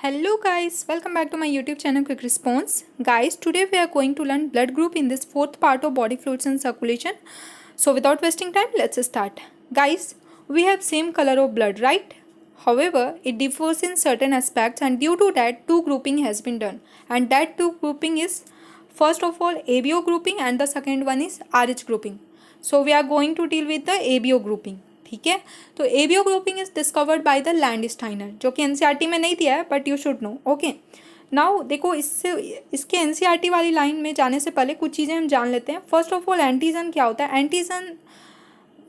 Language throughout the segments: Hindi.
Hello guys, welcome back to my YouTube channel Quick Response. Guys, today we are going to learn blood group in this fourth part of body fluids and circulation. So without wasting time, let's start. Guys, we have same color of blood, right? However, it differs in certain aspects and due to that two grouping has been done. And that two grouping is first of all ABO grouping and the second one is RH grouping. So we are going to deal with the ABO grouping. ठीक है, तो ABO grouping is discovered by the Landsteiner, जो कि एनसीईआरटी में नहीं दिया है but you should know. Okay, now देखो इसके एनसीईआरटी वाली लाइन में जाने से पहले कुछ चीज़ें हम जान लेते हैं. फर्स्ट ऑफ ऑल एंटीजन क्या होता है. एंटीजन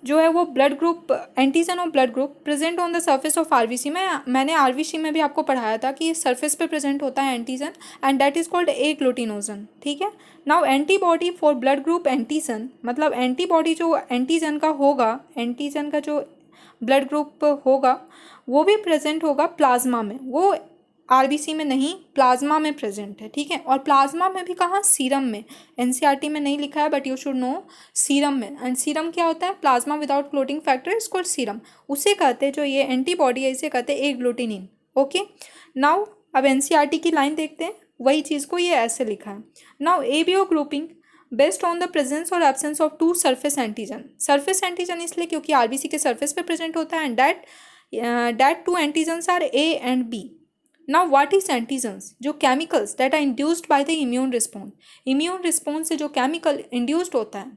जो है वो ब्लड ग्रुप, एंटीजन और blood group present on the surface of RBC में. मैंने आरबीसी में भी आपको पढ़ाया था कि सरफेस पे प्रेजेंट होता है antigen and that is called agglutinogen. ठीक है, now antibody for blood group antigen, मतलब एंटीबॉडी जो एंटीजन का होगा, एंटीजन का जो ब्लड ग्रुप होगा वो भी प्रेजेंट होगा प्लाज्मा में. वो आरबीसी में नहीं, प्लाज्मा में प्रेजेंट है. ठीक है, और प्लाज्मा में भी कहाँ, सीरम में. एनसीईआरटी में नहीं लिखा है but you should no, serum में. एंड सीरम क्या होता है, plasma without clotting factor is called serum. उसे कहते हैं, जो ये एंटीबॉडी है इसे कहते हैं एग्लूटिनिन. ओके, नाउ अब एनसीईआरटी की लाइन देखते हैं, वही चीज़ को ये ऐसे लिखा है. Now ABO grouping based on the presence और absence of two surface antigen. Surface antigen इसलिए क्योंकि आरबीसी के सरफेस पे प्रेजेंट होता है and that two antigens are A and B. Now what is antigens? जो chemicals that are induced by the immune response. Immune response से जो chemical induced होता है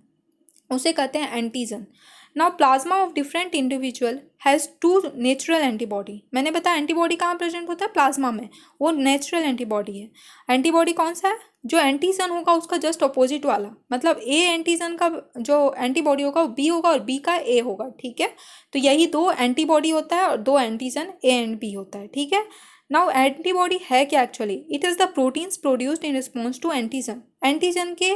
उसे कहते हैं antigen. Now plasma of different individual has two natural antibody. मैंने बताया एंटीबॉडी कहाँ प्रेजेंट होता है, प्लाज्मा में. वो नेचुरल एंटीबॉडी है. एंटीबॉडी कौन सा है, जो एंटीजन होगा उसका जस्ट अपोजिट वाला, मतलब ए एंटीजन का जो एंटीबॉडी होगा वो बी होगा और बी का ए होगा. ठीक है, तो यही दो एंटीबॉडी होता है और दो एंटीजन ए एंड बी होता है. ठीक है, नाउ एंटीबॉडी है क्या actually, it is the proteins produced in response to antigen. Antigen के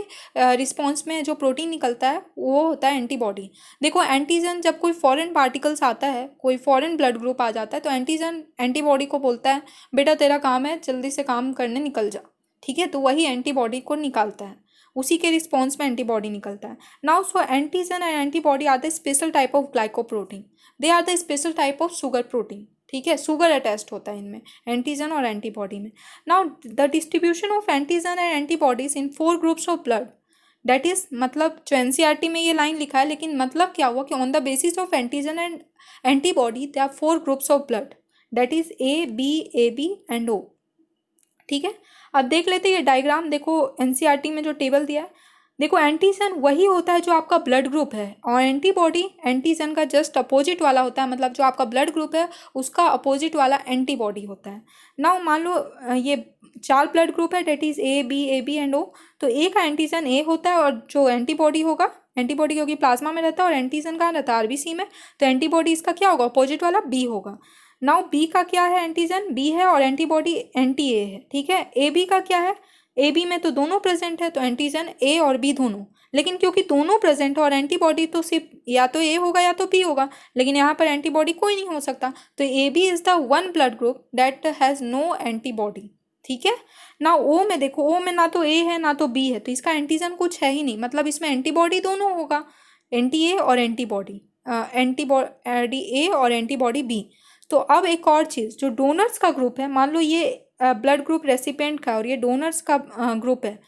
रिस्पॉन्स में जो प्रोटीन निकलता है वो होता है एंटीबॉडी. देखो एंटीजन जब कोई फॉरेन पार्टिकल्स आता है, कोई फॉरेन ब्लड ग्रुप आ जाता है तो एंटीजन एंटीबॉडी को बोलता है बेटा तेरा काम है, जल्दी से काम करने निकल जा. ठीक है, तो वही एंटीबॉडी को निकालता है, उसी के रिस्पॉन्स में एंटीबॉडी निकलता है. Now so antigen and antibody are the special type of glycoprotein. They are the special type of sugar protein. ठीक है, शुगर अटैच्ड होता है इनमें, एंटीजन और एंटीबॉडी में. Now the distribution of antigen and antibodies in 4 groups of blood, that is, मतलब जो एनसीईआरटी में ये लाइन लिखा है लेकिन मतलब क्या हुआ कि on the basis of antigen and antibody they are 4 groups of blood, that is A B and O. ठीक है, अब देख लेते हैं ये डायग्राम. देखो एनसीईआरटी में जो टेबल दिया है, देखो एंटीजन वही होता है जो आपका ब्लड ग्रुप है और एंटीबॉडी एंटीजन का जस्ट अपोजिट वाला होता है, मतलब जो आपका ब्लड ग्रुप है उसका अपोजिट वाला एंटीबॉडी होता है. नाउ मान लो ये 4 ब्लड ग्रुप है, that is A B and O. तो ए का एंटीजन ए होता है और जो एंटीबॉडी होगा, एंटीबॉडी क्योंकि प्लाज्मा में रहता है और एंटीजन कहाँ रहता है, आरबीसी में, तो एंटीबॉडी इसका क्या होगा, अपोजिट वाला बी होगा. नाउ बी का क्या है, एंटीजन बी है और एंटीबॉडी एंटी ए है. ठीक है, ए बी का क्या है, ए बी में तो दोनों प्रेजेंट है तो एंटीजन ए और बी दोनों, लेकिन क्योंकि दोनों प्रेजेंट है और एंटीबॉडी तो सिर्फ या तो ए होगा या तो बी होगा, लेकिन यहाँ पर एंटीबॉडी कोई नहीं हो सकता, तो A B is the one blood group that has no antibody. ठीक है, ना ओ में देखो, ओ में ना तो ए है ना तो बी है, तो इसका एंटीजन कुछ है ही नहीं, मतलब इसमें एंटीबॉडी दोनों होगा, एंटी ए और एंटीबॉडी, एंटीबॉडी ए और एंटीबॉडी बी. तो अब एक और चीज़, जो डोनर्स का ग्रुप है, मान लो ये ब्लड ग्रुप रेसिपिएंट का और ये डोनर्स का ग्रुप है,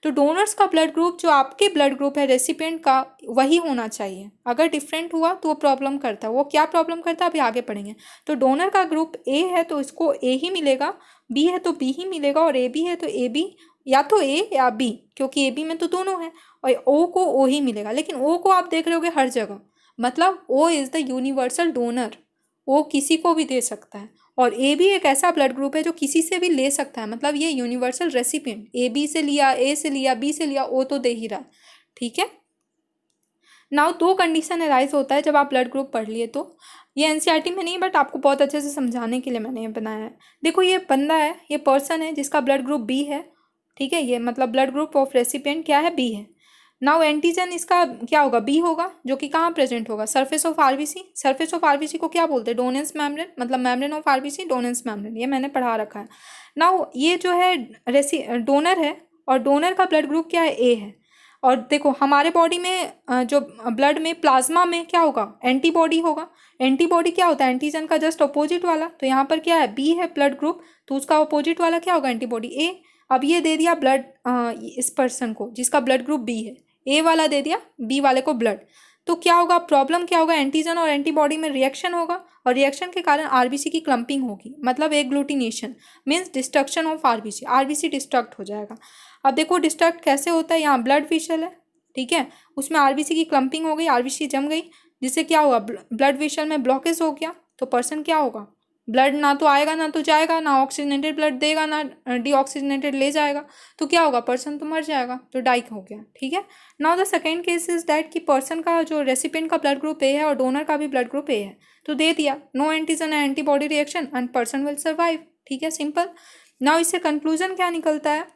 तो डोनर्स का ब्लड ग्रुप जो आपके ब्लड ग्रुप है रेसिपिएंट का वही होना चाहिए. अगर डिफरेंट हुआ तो वो प्रॉब्लम करता है. वो क्या प्रॉब्लम करता है अभी आगे पढ़ेंगे. तो डोनर का ग्रुप ए है तो इसको ए ही मिलेगा, बी है तो बी ही मिलेगा और ए बी है तो ए बी, या तो ए या बी, क्योंकि ए बी में तो दोनों है, और ओ को ओ ही मिलेगा. लेकिन ओ को आप देख रहे होगे हर जगह, मतलब O is the universal donor, वो किसी को भी दे सकता है. और ए बी एक ऐसा ब्लड ग्रुप है जो किसी से भी ले सकता है, मतलब ये यूनिवर्सल रेसिपिएंट, ए बी से लिया, ए से लिया, बी से लिया, ओ तो दे ही रहा. ठीक है, नाउ 2 कंडीशन अराइज होता है जब आप ब्लड ग्रुप पढ़ लिए तो. ये एनसीईआरटी में नहीं बट आपको बहुत अच्छे से समझाने के लिए मैंने ये बनाया है. देखो ये बंदा है, ये पर्सन है जिसका ब्लड ग्रुप बी है. ठीक है, ये मतलब ब्लड ग्रुप ऑफ रेसिपिएंट क्या है, बी है. नाउ एंटीजन इसका क्या होगा, बी होगा, जो कि कहाँ प्रेजेंट होगा, surface of RBC. Surface of RBC को क्या बोलते हैं, डोनेंस मेम्ब्रेन, मतलब मेम्ब्रेन ऑफ आरबीसी, डोनेंस मेम्ब्रेन, ये मैंने पढ़ा रखा है. नाउ ये जो है डोनर है और डोनर का ब्लड ग्रुप क्या है, ए है. और देखो हमारे बॉडी में जो ब्लड में प्लाज्मा में क्या होगा, एंटीबॉडी होगा। एंटीबॉडी क्या होता है, एंटीजन का जस्ट अपोजिट वाला। तो यहाँ पर क्या है, बी है ब्लड ग्रुप, तो उसका अपोजिट वाला क्या होगा, एंटीबॉडी ए। अब ये दे दिया ब्लड इस पर्सन को जिसका ब्लड ग्रुप बी है, ए वाला दे दिया बी वाले को ब्लड। तो क्या होगा, प्रॉब्लम क्या होगा, एंटीजन और एंटीबॉडी में रिएक्शन होगा और रिएक्शन के कारण आरबीसी की क्लम्पिंग होगी, मतलब agglutination means destruction of RBC, RBC destruct हो जाएगा। अब देखो डिस्ट्रक्ट कैसे होता है, यहाँ ब्लड वेसल है, ठीक है, उसमें आरबीसी की क्लम्पिंग हो गई, आरबीसी जम गई, जिससे क्या हुआ, ब्लड वेसल में ब्लॉकेज हो गया। तो पर्सन क्या होगा, ब्लड ना तो आएगा ना तो जाएगा, ना ऑक्सीजनेटेड ब्लड देगा ना डीऑक्सीजनेटेड ले जाएगा, तो क्या होगा, पर्सन तो मर जाएगा, तो डाई हो गया, ठीक है। Now the second case is that कि पर्सन का जो रेसिपिएंट का ब्लड ग्रुप ए है और डोनर का भी ब्लड ग्रुप ए है, तो दे दिया no antigen and antibody reaction and person will survive, ठीक है, सिंपल। नाउ इससे कंक्लूजन क्या निकलता है,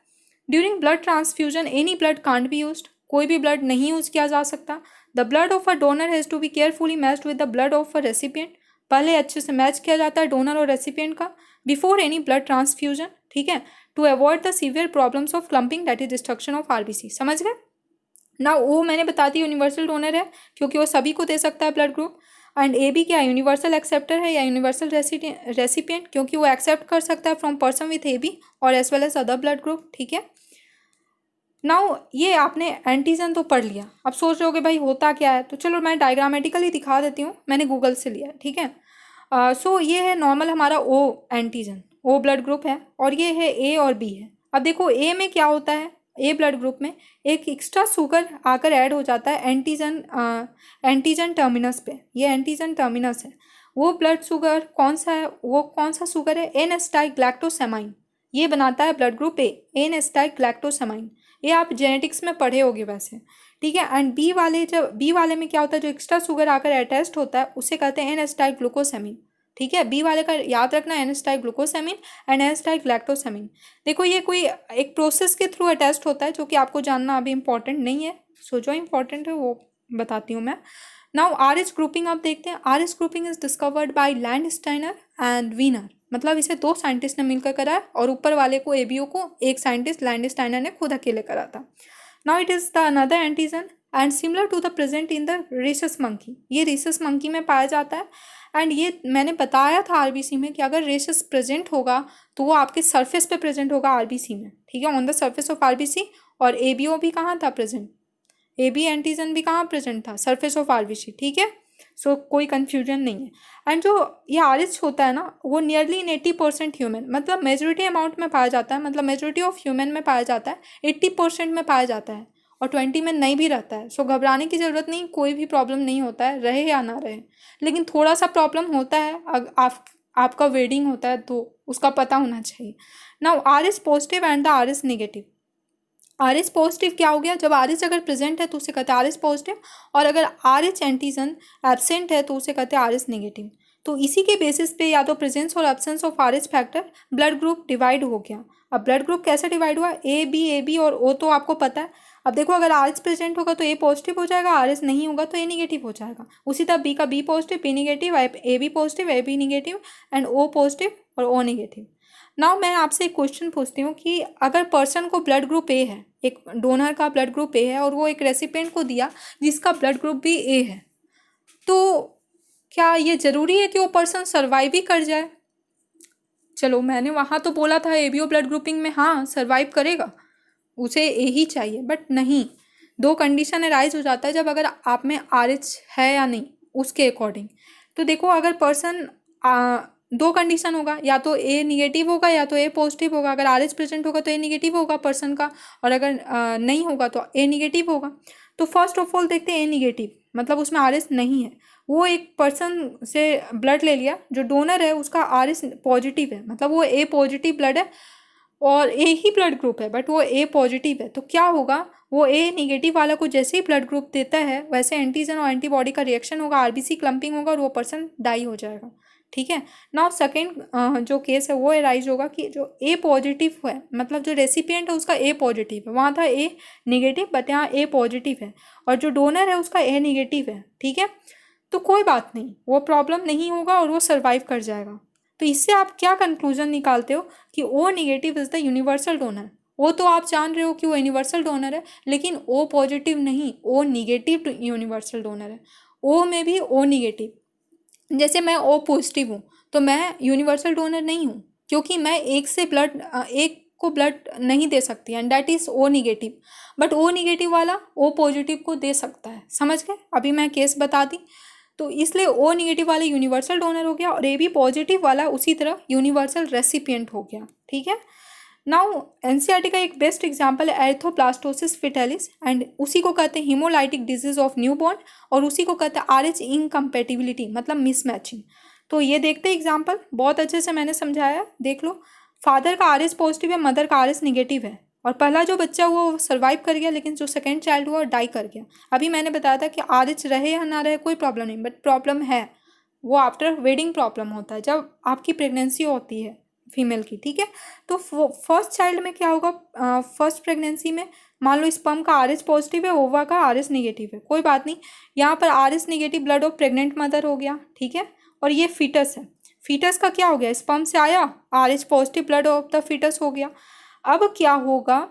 during blood transfusion any blood can't be used, कोई भी ब्लड नहीं यूज किया जा सकता। The blood of a donor has to be carefully matched with the blood of a recipient, पहले अच्छे से मैच किया जाता है डोनर और रेसिपिएंट का बिफोर एनी ब्लड ट्रांसफ्यूजन, ठीक है, to avoid the severe problems of clumping that is destruction of RBC, समझ गए ना। वो मैंने बता दी यूनिवर्सल डोनर है क्योंकि वो सभी को दे सकता है blood group, and A B क्या यूनिवर्सल एक्सेप्टर है या यूनिवर्सल रेसिपिएंट क्योंकि वो एक्सेप्ट कर सकता है from person with A B और as well as other blood group, ठीक है। नाउ ये आपने एंटीजन तो पढ़ लिया, अब सोच रहे हो कि भाई होता क्या है, तो चलो मैं डायग्रामेटिकली दिखा देती हूँ, मैंने गूगल से लिया है, ठीक है। सो ये है नॉर्मल हमारा O antigen, O blood group है, और ये है ए और बी है। अब देखो ए में क्या होता है, ए ब्लड ग्रुप में एक एक्स्ट्रा शुगर आकर ऐड हो जाता है एंटीजन टर्मिनस पे, ये एंटीजन टर्मिनस है। वो ब्लड शुगर कौन सा है, वो कौन सा शुगर है, एन एसिटाइलग्लाइकोसामाइन, ये बनाता है ब्लड ग्रुप ए, एन एसिटाइलग्लाइकोसामाइन, ये आप जेनेटिक्स में पढ़े होगे वैसे, ठीक है। एंड बी वाले, जब बी वाले में क्या होता है, जो एक्स्ट्रा शुगर आकर अटैच्ड होता है उसे कहते हैं एन एसिटाइलग्लूकोसामिन, ठीक है। बी वाले का याद रखना, एन एसिटाइलग्लूकोसामिन एंड एन एसिटाइलग्लैक्टोसामिन। देखो ये कोई एक प्रोसेस के थ्रू अटैच्ड होता है जो कि आपको जानना अभी इंपॉर्टेंट नहीं है, सो जो इंपॉर्टेंट है वो बताती हूँ मैं। नाउ आर एच ग्रुपिंग आप देखते हैं, R H grouping is discovered by Landsteiner and Wiener, मतलब इसे दो साइंटिस्ट ने मिलकर करा और ऊपर वाले को एबीओ को एक साइंटिस्ट लैंडस्टाइनर ने खुद अकेले करा था। Now it is the another antigen and similar to the present in the rhesus monkey, ये रेसस मंकी में पाया जाता है। एंड ये मैंने बताया था आरबीसी में कि अगर रेसस प्रेजेंट होगा तो वो आपके सरफेस पे प्रेजेंट होगा आरबीसी में, ठीक है, on the surface of RBC. और एबीओ भी कहाँ था प्रेजेंट, एबी एंटीजन भी कहाँ प्रेजेंट था, सरफेस ऑफ आरबीसी, ठीक है। सो कोई कन्फ्यूजन नहीं है। एंड जो ये आरएच होता है ना, वो नियरली इन 80% ह्यूमन, मतलब मेजोरिटी अमाउंट में पाया जाता है, मतलब मेजोरिटी ऑफ ह्यूमन में पाया जाता है, 80% में पाया जाता है और 20 में नहीं भी रहता है। सो घबराने की ज़रूरत नहीं, कोई भी प्रॉब्लम नहीं होता है, रहे या ना रहे, लेकिन थोड़ा सा प्रॉब्लम होता है आपका वेडिंग होता है तो उसका पता होना चाहिए। Now R H positive and the R H negative, R H positive क्या हो गया, जब आर एच अगर प्रेजेंट है तो उसे कहते हैं आर एच पॉजिटिव, और अगर आर एच एंटीजन एब्सेंट है तो उसे कहते हैं आर एच नेगेटिव। तो इसी के बेसिस पे या तो प्रेजेंस और absence of R H factor blood group divide हो गया। अब ब्लड ग्रुप कैसे डिवाइड हुआ, ए बी और ओ तो आपको पता है। अब देखो अगर आर एच प्रेजेंट होगा तो ए पॉजिटिव हो जाएगा, आर एच नहीं होगा तो ए निगेटिव हो जाएगा। उसी तरह बी का B positive B negative, A B positive A B negative and O positive और ओ निगेटिव। नाउ मैं आपसे एक क्वेश्चन पूछती हूँ कि अगर पर्सन को ब्लड ग्रुप ए है, एक डोनर का ब्लड ग्रुप ए है और वो एक रेसिपिएंट को दिया जिसका ब्लड ग्रुप भी ए है, तो क्या ये ज़रूरी है कि वो पर्सन सर्वाइव ही कर जाए? चलो मैंने वहाँ तो बोला था एबीओ ब्लड ग्रुपिंग में हाँ सर्वाइव करेगा, उसे ए ही चाहिए, बट नहीं, दो कंडीशन अराइज हो जाता है जब अगर आप में आर एच है या नहीं उसके अकॉर्डिंग। तो देखो अगर पर्सन दो कंडीशन होगा, या तो ए निगेटिव होगा या तो ए पॉजिटिव होगा। अगर आर एच प्रेजेंट होगा तो ए निगेटिव होगा पर्सन का, और अगर नहीं होगा तो ए निगेटिव होगा। तो फर्स्ट ऑफ ऑल देखते हैं ए निगेटिव, मतलब उसमें आर एच नहीं है। वो एक पर्सन से ब्लड ले लिया, जो डोनर है उसका आर एच पॉजिटिव है, मतलब वो ए पॉजिटिव ब्लड है और ए ही ब्लड ग्रुप है बट वो ए पॉजिटिव है। तो क्या होगा, वो ए निगेटिव वाला को जैसे ही ब्लड ग्रुप देता है वैसे एंटीजन और एंटीबॉडी का रिएक्शन होगा, आरबीसी क्लम्पिंग होगा और वो पर्सन डाई हो जाएगा, ठीक है। नाउ सेकेंड जो केस है वो अराइज होगा कि जो ए पॉजिटिव है, मतलब जो रेसिपिएंट है उसका ए पॉजिटिव है, वहाँ था ए निगेटिव बट यहाँ ए पॉजिटिव है, और जो डोनर है उसका ए निगेटिव है, ठीक है। तो कोई बात नहीं, वो प्रॉब्लम नहीं होगा और वो सर्वाइव कर जाएगा। तो इससे आप क्या कंक्लूजन निकालते हो कि O negative is the universal donor, वो तो आप जान रहे हो कि वो यूनिवर्सल डोनर है, लेकिन ओ पॉजिटिव नहीं, ओ निगेटिव यूनिवर्सल डोनर है। ओ में भी ओ निगेटिव, जैसे मैं ओ पॉजिटिव हूँ तो मैं यूनिवर्सल डोनर नहीं हूँ, क्योंकि मैं एक को ब्लड नहीं दे सकती, and that is O negative. But O negative वाला ओ पॉजिटिव को दे सकता है, समझ गए? अभी मैं केस बता दी, तो इसलिए ओ निगेटिव वाला यूनिवर्सल डोनर हो गया और ए बी पॉजिटिव वाला उसी तरह यूनिवर्सल रेसिपिएंट हो गया, ठीक है। नाउ एनसीईआरटी का एक बेस्ट एग्जांपल है एरिथ्रोब्लास्टोसिस फिटेलिस, एंड उसी को कहते हैं हीमोलाइटिक डिजीज ऑफ न्यूबॉर्न, और उसी को कहते हैं आरएच इनकम्पेटिबिलिटी, मतलब मिसमैचिंग। तो ये देखते हैं एग्जाम्पल, बहुत अच्छे से मैंने समझाया, देख लो। फादर का आरएच पॉजिटिव है, मदर का आरएच निगेटिव है, और पहला जो बच्चा हुआ वो सर्वाइव कर गया, लेकिन जो सेकेंड चाइल्ड हुआ वो डाई कर गया। अभी मैंने बताया था कि आरएच रहे या ना रहे कोई प्रॉब्लम नहीं, बट प्रॉब्लम है वो आफ्टर वेडिंग प्रॉब्लम होता है, जब आपकी प्रेगनेंसी होती है फीमेल की, ठीक है। तो फर्स्ट चाइल्ड में क्या होगा, फर्स्ट प्रेगनेंसी में मान लो स्पर्म का आरएच पॉजिटिव है, ओवा का आरएच निगेटिव है, कोई बात नहीं, यहाँ पर RH negative blood of pregnant mother हो गया, ठीक है। और ये फीटस है, फीटस का क्या हो गया, स्पर्म से आया Rh positive blood of the fetus हो गया। अब क्या होगा,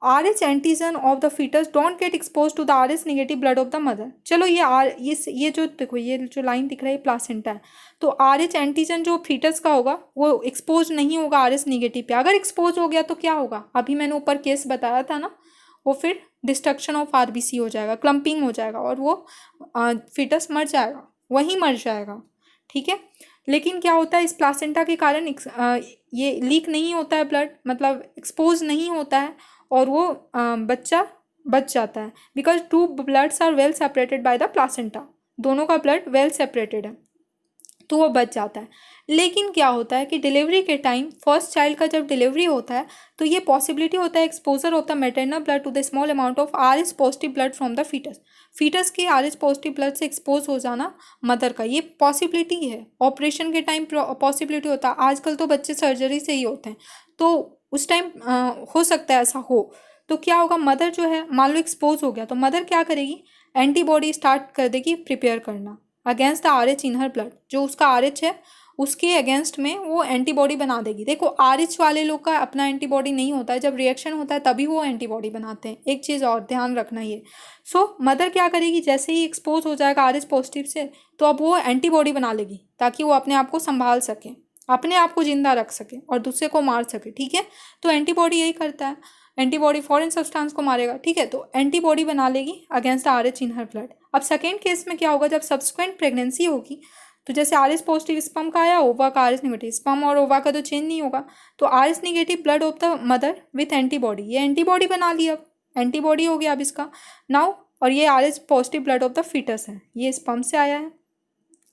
Rh antigen of the fetus don't get expose to the Rh negative blood of the mother. चलो ये जो देखो, ये जो लाइन दिख रहा है प्लासेंटा है, तो आरएच एंटीजन जो फीटस का होगा वो एक्सपोज नहीं होगा आरएच निगेटिव पे। अगर एक्सपोज हो गया तो क्या होगा, अभी मैंने ऊपर केस बताया था ना, वो फिर डिस्ट्रक्शन ऑफ आरबीसी हो जाएगा, क्लम्पिंग हो जाएगा, और वो फीटस मर जाएगा, वहीं मर जाएगा, ठीक है। लेकिन क्या होता है, इस प्लासेंटा के कारण ये लीक नहीं होता है ब्लड, मतलब एक्सपोज नहीं होता है, और वो बच्चा बच जाता है, because two bloods are well separated by the placenta, दोनों का ब्लड वेल सेपरेटेड है, तो वो बच जाता है। लेकिन क्या होता है कि डिलीवरी के टाइम फर्स्ट चाइल्ड का जब डिलीवरी होता है, तो ये पॉसिबिलिटी होता है exposure of the maternal blood to the small amount of Rh positive blood from the fetus, fetus के आरएच पॉजिटिव ब्लड से एक्सपोज हो जाना मदर का, ये पॉसिबिलिटी है। ऑपरेशन के टाइम पॉसिबिलिटी होता है, आजकल तो बच्चे सर्जरी से ही होते हैं, तो उस टाइम हो सकता है ऐसा हो। तो क्या होगा, मदर जो है मान लो एक्सपोज हो गया, तो मदर क्या करेगी, एंटीबॉडी स्टार्ट कर देगी प्रिपेयर करना against the RH in her blood, जो उसका आरएच है उसके अगेंस्ट में वो एंटीबॉडी बना देगी। देखो आरएच वाले लोग का अपना एंटीबॉडी नहीं होता है, जब रिएक्शन होता है तभी वो एंटीबॉडी बनाते हैं, एक चीज़ और ध्यान रखना ये। सो मदर क्या करेगी, जैसे ही एक्सपोज हो जाएगा आरएच पॉजिटिव से, तो अब वो एंटीबॉडी बना लेगी ताकि वो अपने आप को संभाल सके, अपने आप को जिंदा रख सके और दूसरे को मार सके, ठीक है। तो एंटीबॉडी यही करता है, एंटीबॉडी फॉरेन सब्सटेंस को मारेगा, ठीक है। तो एंटीबॉडी बना लेगी अगेंस्ट आरएच इन हर ब्लड। अब सेकेंड केस में क्या होगा, जब सब्सिक्वेंट प्रेगनेंसी होगी, तो जैसे आरएच पॉजिटिव स्पर्म का आया, ओवा का आरएच निगेटिव, स्पर्म और ओवा का तो चेंज नहीं होगा, तो RH negative blood of the mother with antibody, ये एंटीबॉडी बना ली, अब एंटीबॉडी हो गया अब इसका नाउ, और ये Rh positive blood of the fetus है, ये स्पर्म से आया है।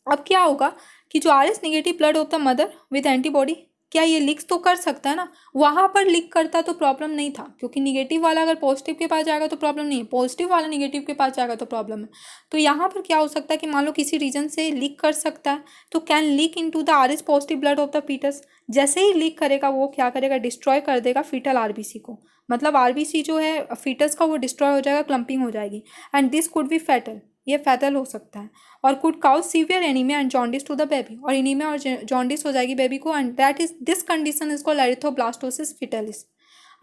अब क्या होगा कि जो RH negative blood of the mother with antibody, क्या ये लीक तो कर सकता है ना, वहाँ पर लीक करता तो प्रॉब्लम नहीं था, क्योंकि निगेटिव वाला अगर पॉजिटिव के पास जाएगा तो प्रॉब्लम नहीं है, पॉजिटिव वाला निगेटिव के पास जाएगा तो प्रॉब्लम है। तो यहाँ पर क्या हो सकता है कि मान लो किसी रीजन से लीक कर सकता है, तो can leak into the Rh positive blood of the fetus. जैसे ही लीक करेगा वो क्या करेगा, डिस्ट्रॉय कर देगा फीटल आरबीसी को, मतलब आरबीसी जो है फीटस का वो डिस्ट्रॉय हो जाएगा, क्लम्पिंग हो जाएगी, and this could be fatal, ये फैटल हो सकता है, और could cause severe anaemia and jaundice to the baby, और एनीमिया और जॉन्डिस हो जाएगी बेबी को, and that is this condition is called erythroblastosis fetalis.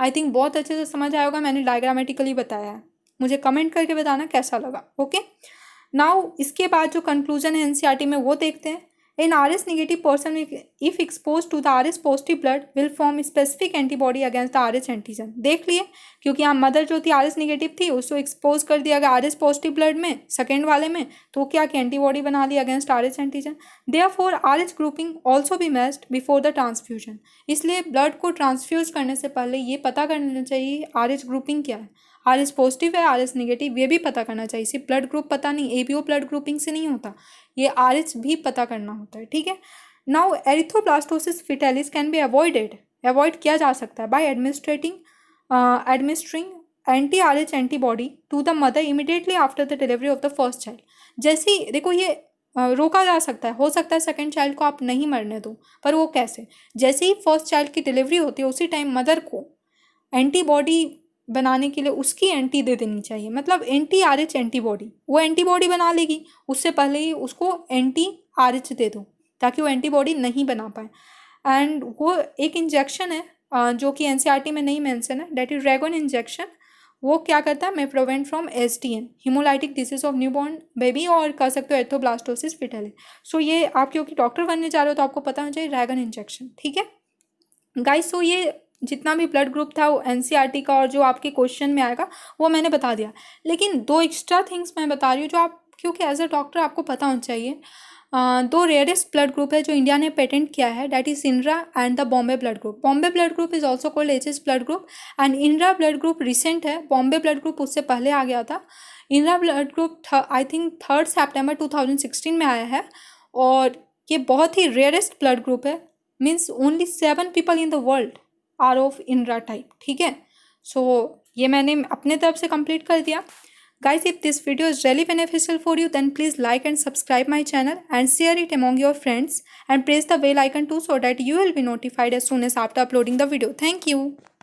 I think बहुत अच्छे से समझ आया होगा, मैंने डायग्रामेटिकली बताया है, मुझे कमेंट करके बताना कैसा लगा, ओके। नाउ इसके बाद जो कंक्लूजन है एनसीईआरटी में वो देखते हैं। In Rh negative person if expose to the Rh positive blood will form specific antibody against the Rh antigen. देख लिए, क्योंकि यहाँ मदर जो थी आरएच नेगेटिव थी, उसको एक्सपोज कर दिया गया आरएच पॉजिटिव ब्लड में सेकेंड वाले में, तो क्या की एंटीबॉडी बना ली against Rh antigen. Therefore Rh grouping also be matched before the transfusion. इसलिए ब्लड को ट्रांसफ्यूज करने से पहले ये पता करना चाहिए आरएच ग्रुपिंग क्या है, आरएच पॉजिटिव है आरएच नेगेटिव, ये भी पता करना चाहिए। सिर्फ ब्लड ग्रुप पता नहीं, एबीओ ब्लड ग्रुपिंग से नहीं होता, ये आरएच भी पता करना होता है, ठीक है। Now erythroblastosis fetalis can be avoided, avoid किया जा सकता है by administering anti Rh antibody to the mother immediately after the delivery of the first child. जैसे ही देखो ये रोका जा सकता है, हो सकता है सेकेंड चाइल्ड को आप नहीं मरने दो, पर वो कैसे, जैसे ही फर्स्ट चाइल्ड की डिलीवरी होती है उसी टाइम मदर को एंटीबॉडी बनाने के लिए उसकी एंटी दे देनी चाहिए, मतलब एंटी आरएच एंटीबॉडी, वो एंटीबॉडी बना लेगी, उससे पहले ही उसको एंटी आरएच दे दो ताकि वो एंटीबॉडी नहीं बना पाए। एंड वो एक इंजेक्शन है जो कि एनसीईआरटी में नहीं मेंशन है, डेट इज ड्रैगन इंजेक्शन। वो क्या करता है, may prevent from SDN, haemolytic disease of newborn baby, और कर सकते हो एरिथ्रोब्लास्टोसिस फिटालिस। सो ये आप क्योंकि डॉक्टर बनने जा रहे हो तो आपको पता होना चाहिए ड्रैगन इंजेक्शन, ठीक है गाइस। सो ये जितना भी ब्लड ग्रुप था वो एनसीईआरटी का, और जो आपके क्वेश्चन में आएगा वो मैंने बता दिया। लेकिन दो एक्स्ट्रा थिंग्स मैं बता रही हूँ जो आप क्योंकि एज अ डॉक्टर आपको पता होना चाहिए। दो रेयरेस्ट ब्लड ग्रुप है जो इंडिया ने पेटेंट किया है, that is INRA and the Bombay blood group. Bombay blood group is also called HS blood group, and INRA blood group recent है, बॉम्बे ब्लड ग्रुप उससे पहले आ गया था। INRA blood group I think 3 सितंबर 2016 में आया है, और ये बहुत ही रेयरेस्ट ब्लड ग्रुप है, means only 7 people in the world are of INRA type, ठीक है। सो ये मैंने अपने तरफ से कंप्लीट कर दिया। Guys, if this video is really beneficial for you, then please like and subscribe my channel and share it among your friends, and press the bell icon too so that you will be notified as soon as after uploading the video. Thank you.